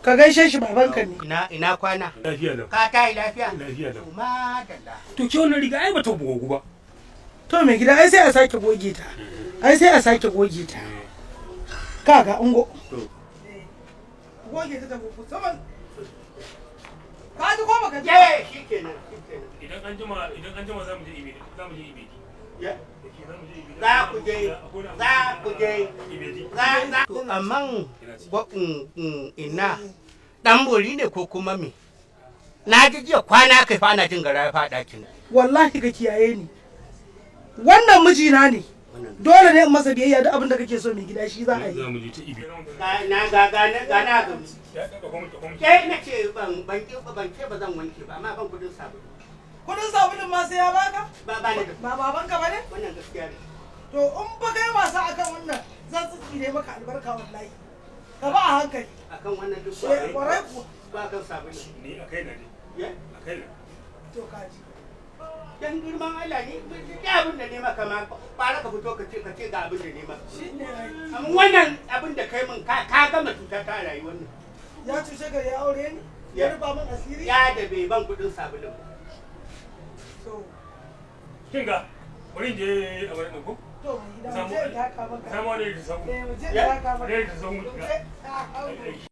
Ka gaishe shi babanka ne. Ina kwana? Lafiya lau. Ka tayi lafiya? Lafiya lau. Madalla. To ke wannan riga ai bata bugu ba. To mai gida ai sai a sake goge ta. Ai sai a sake goge ta. Kaga ungo. Goge ta bugu saman. Ka ji ko baka ji? Shikenan. Idan an jima za mu je Ibedi. Ya. Za ku je. To amman ina dan bori ne ko kuma me? Na ji jiya kwana kai fa ana jin gara ya faɗa kin. Wallahi ka kiyaye ni. Wannan mijina ne. Dole ne in masa biyayya duk abin da kake so mai gida shi za a yi. Za mu je ta Ibedi. Na ga na ga. Ke na ce ban ce ba zan wanke ba amma ban kudin sabulu. Kudin sabulun ma sai ya baka? Ba ne. Ba babanka ba ne? Wannan gaskiya ne. To in ba kai wasa akan wannan zan tsire maka albarka wallahi. Ka ba a hankali. Akan wannan duk kwarai kuwa. Ba kan sabulu. Ni akai na ne. Ya? Akai na. To kaji. Dan girman Allah ne ya abin da ne maka ma fara ka fito ka ce ga abin da ne maka. Shine ai. Amma wannan abin da kai min ka gama cuta ta rayuwar nan. Ya cuce ka ya aure ni? Ya rufa min asiri? Ya da bai ban kudin sabulun. So. Kinga, bari je a wurin ko? To mu gida mu je da haka maka. Samu ne da samu. Eh mu je da haka maka. Ne da samu.